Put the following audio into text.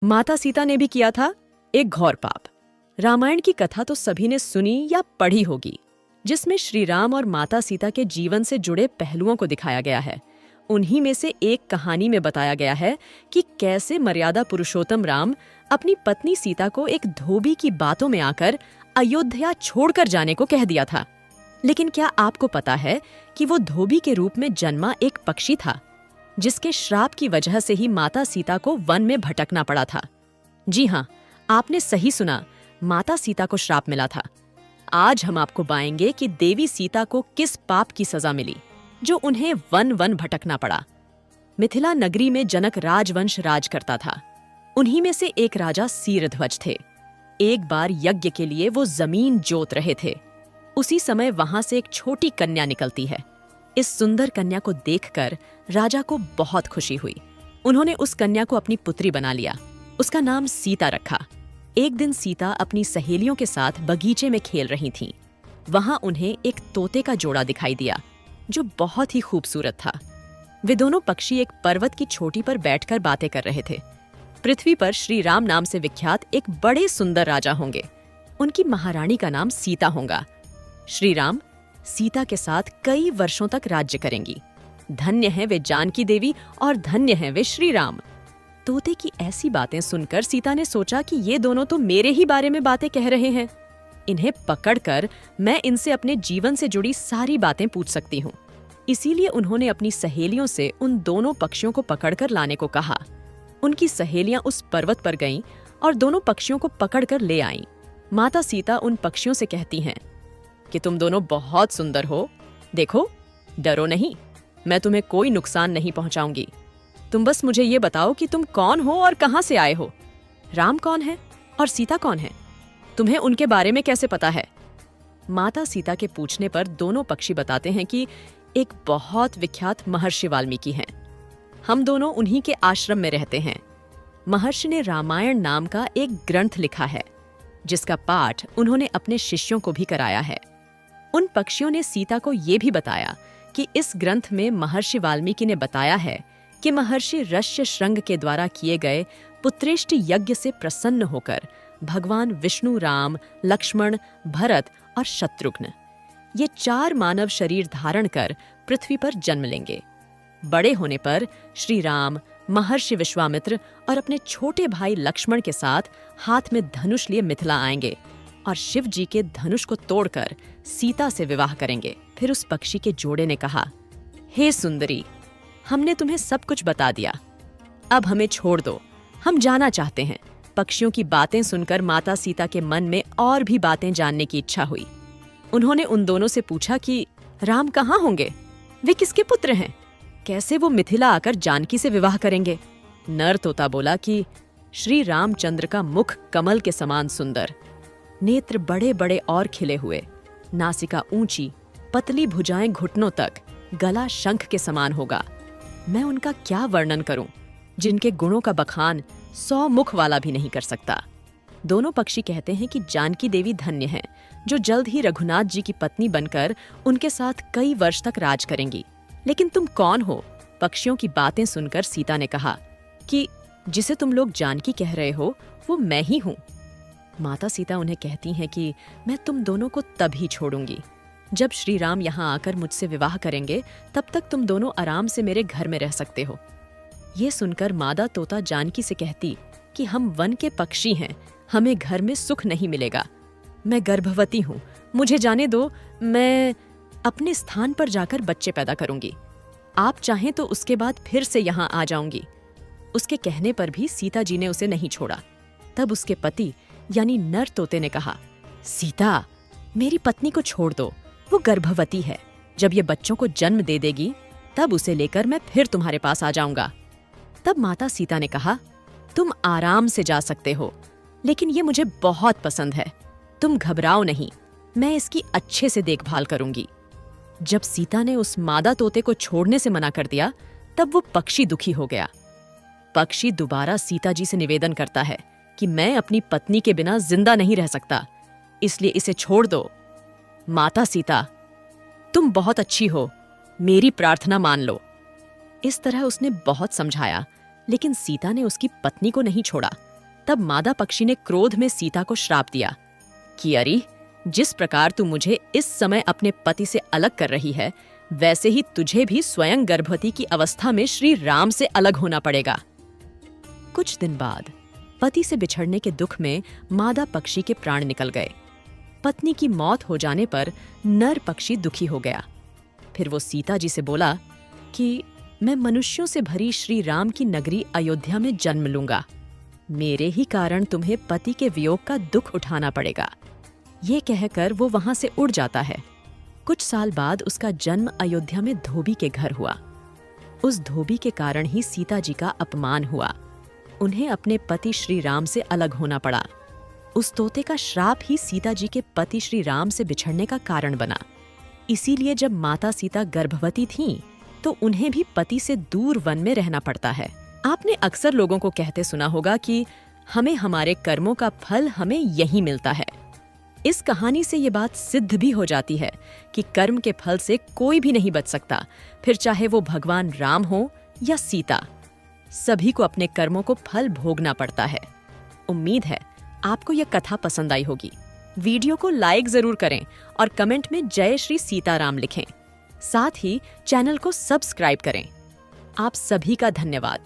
माता सीता ने भी किया था एक घोर पाप। रामायण की कथा तो सभी ने सुनी या पढ़ी होगी, जिसमें श्री राम और माता सीता के जीवन से जुड़े पहलुओं को दिखाया गया है। उन्हीं में से एक कहानी में बताया गया है कि कैसे मर्यादा पुरुषोत्तम राम अपनी पत्नी सीता को एक धोबी की बातों में आकर अयोध्या छोड़कर जाने को कह दिया था। लेकिन क्या आपको पता है कि वो धोबी के रूप में जन्मा एक पक्षी था, जिसके श्राप की वजह से ही माता सीता को वन में भटकना पड़ा था। जी हाँ, आपने सही सुना, माता सीता को श्राप मिला था। आज हम आपको बताएंगे कि देवी सीता को किस पाप की सजा मिली जो उन्हें वन वन भटकना पड़ा। मिथिला नगरी में जनक राजवंश राज करता था। उन्हीं में से एक राजा सीरध्वज थे। एक बार यज्ञ के लिए वो जमीन जोत रहे थे। उसी समय वहां से एक छोटी कन्या निकलती है। इस सुंदर कन्या को देखकर राजा को बहुत खुशी हुई। उन्होंने उस कन्या को अपनी पुत्री बना लिया। उसका नाम सीता रखा। एक दिन सीता अपनी सहेलियों के साथ बगीचे में खेल रही थीं। वहां उन्हें एक तोते का जोड़ा दिखाई दिया जो बहुत ही खूबसूरत था। वे दोनों पक्षी एक पर्वत की चोटी पर बैठकर बातें कर रहे थे। पृथ्वी पर श्री राम नाम से विख्यात एक बड़े सुंदर राजा होंगे। उनकी महारानी का नाम सीता होगा। श्री राम सीता के साथ कई वर्षों तक राज्य करेंगी। धन्य है वे जानकी देवी और धन्य है वे श्री राम। तोते की ऐसी बातें सुनकर सीता ने सोचा कि ये दोनों तो मेरे ही बारे में बातें कह रहे हैं। इन्हें पकड़कर मैं इनसे अपने जीवन से जुड़ी सारी बातें पूछ सकती हूँ। इसीलिए उन्होंने अपनी सहेलियों से उन दोनों पक्षियों को पकड़कर लाने को कहा। उनकी सहेलियां उस पर्वत पर गईं और दोनों पक्षियों को पकड़कर ले आईं। माता सीता उन पक्षियों से कहती हैं कि तुम दोनों बहुत सुंदर हो। देखो, डरो नहीं, मैं तुम्हें कोई नुकसान नहीं पहुंचाऊंगी। तुम बस मुझे ये बताओ कि तुम कौन हो और कहां से आए हो। राम कौन है और सीता कौन है? तुम्हें उनके बारे में कैसे पता है? माता सीता के पूछने पर दोनों पक्षी बताते हैं कि एक बहुत विख्यात महर्षि वाल्मीकि हैं। हम दोनों उन्हीं के आश्रम में रहते हैं। महर्षि ने रामायण नाम का एक ग्रंथ लिखा है, जिसका पाठ उन्होंने अपने शिष्यों को भी कराया है। उन पक्षियों ने सीता को ये भी बताया कि इस ग्रंथ में महर्षि वाल्मीकि ने बताया है कि महर्षि ऋष्यशृंग के द्वारा किए गए पुत्रेष्टि यज्ञ से प्रसन्न होकर भगवान विष्णु, राम, लक्ष्मण, भरत और शत्रुघ्न ये 4 मानव शरीर धारण कर पृथ्वी पर जन्म लेंगे। बड़े होने पर श्री राम, महर्षि विश्वामित्र और अपने छोटे भाई लक्ष्मण के साथ हाथ में धनुष लिए मिथिला आएंगे और शिव जी के धनुष को तोड़कर सीता से विवाह करेंगे। फिर उस पक्षी के जोड़े ने कहा, हे सुंदरी, हमने तुम्हें सब कुछ बता दिया, अब हमें छोड़ दो, हम जाना चाहते हैं। पक्षियों की बातें सुनकर माता सीता के मन में और भी बातें जानने की इच्छा हुई। उन्होंने उन दोनों से पूछा कि राम कहाँ होंगे, वे किसके पुत्र हैं, कैसे वो मिथिला आकर जानकी से विवाह करेंगे? नर तोता बोला कि श्री रामचंद्र का मुख कमल के समान सुंदर, नेत्र बड़े बड़े और खिले हुए, नासिका ऊंची, पतली भुजाएं घुटनों तक, गला शंख के समान होगा। मैं उनका क्या वर्णन करूं, जिनके गुणों का बखान 100 मुख वाला भी नहीं कर सकता। दोनों पक्षी कहते हैं कि जानकी देवी धन्य हैं, जो जल्द ही रघुनाथ जी की पत्नी बनकर उनके साथ कई वर्ष तक राज करेंगी। लेकिन तुम कौन हो? पक्षियों की बातें सुनकर सीता ने कहा कि जिसे तुम लोग जानकी कह रहे हो वो मैं ही हूँ। माता सीता उन्हें कहती हैं कि मैं तुम दोनों को तभी छोड़ूंगी जब श्री राम यहाँ आकर मुझसे विवाह करेंगे। तब तक तुम दोनों आराम से मेरे घर में रह सकते हो। ये सुनकर मादा तोता जानकी से कहती कि हम वन के पक्षी हैं, हमें घर में सुख नहीं मिलेगा। मैं गर्भवती हूँ, मुझे जाने दो, मैं अपने स्थान पर जाकर बच्चे पैदा करूंगी। आप चाहें तो उसके बाद फिर से यहाँ आ जाऊंगी। उसके कहने पर भी सीता जी ने उसे नहीं छोड़ा। तब उसके पति यानी नर तोते ने कहा, सीता, मेरी पत्नी को छोड़ दो, वो गर्भवती है। जब ये बच्चों को जन्म दे देगी तब उसे लेकर मैं फिर तुम्हारे पास आ जाऊंगा। तब माता सीता ने कहा, तुम आराम से जा सकते हो, लेकिन ये मुझे बहुत पसंद है। तुम घबराओ नहीं, मैं इसकी अच्छे से देखभाल करूंगी। जब सीता ने उस मादा तोते को छोड़ने से मना कर दिया, तब वो पक्षी दुखी हो गया। पक्षी दोबारा सीता जी से निवेदन करता है कि मैं अपनी पत्नी के बिना जिंदा नहीं रह सकता, इसलिए इसे छोड़ दो। माता सीता, तुम बहुत अच्छी हो, मेरी प्रार्थना मान लो। इस तरह उसने बहुत समझाया, लेकिन सीता ने उसकी पत्नी को नहीं छोड़ा तब मादा पक्षी ने क्रोध में सीता को श्राप दिया कि अरे, जिस प्रकार तू मुझे इस समय अपने पति से अलग कर रही है, वैसे ही तुझे भी स्वयं गर्भवती की अवस्था में श्री राम से अलग होना पड़ेगा। कुछ दिन बाद पति से बिछड़ने के दुख में मादा पक्षी के प्राण निकल गए। पत्नी की मौत हो जाने पर नर पक्षी दुखी हो गया। फिर वो सीता जी से बोला कि मैं मनुष्यों से भरी श्री राम की नगरी अयोध्या में जन्म लूंगा। मेरे ही कारण तुम्हें पति के वियोग का दुख उठाना पड़ेगा। ये कहकर वो वहां से उड़ जाता है। कुछ साल बाद उसका जन्म अयोध्या में धोबी के घर हुआ। उस धोबी के कारण ही सीता जी का अपमान हुआ। उन्हें अपने पति श्री राम से अलग होना पड़ा। उस तोते का श्राप ही सीता जी के पति श्री राम से बिछड़ने का कारण बना। इसीलिए जब माता सीता गर्भवती थीं, तो उन्हें भी पति से दूर वन में रहना पड़ता है। आपने अक्सर लोगों को कहते सुना होगा कि हमें हमारे कर्मों का फल हमें यहीं मिलता है। इस कहानी से ये बात सिद्ध भी हो जाती है कि कर्म के फल से कोई भी नहीं बच सकता, फिर चाहे वो भगवान राम हो या सीता। सभी को अपने कर्मों को फल भोगना पड़ता है। उम्मीद है आपको यह कथा पसंद आई होगी। वीडियो को लाइक जरूर करें और कमेंट में जय श्री सीताराम लिखें। साथ ही चैनल को सब्सक्राइब करें। आप सभी का धन्यवाद।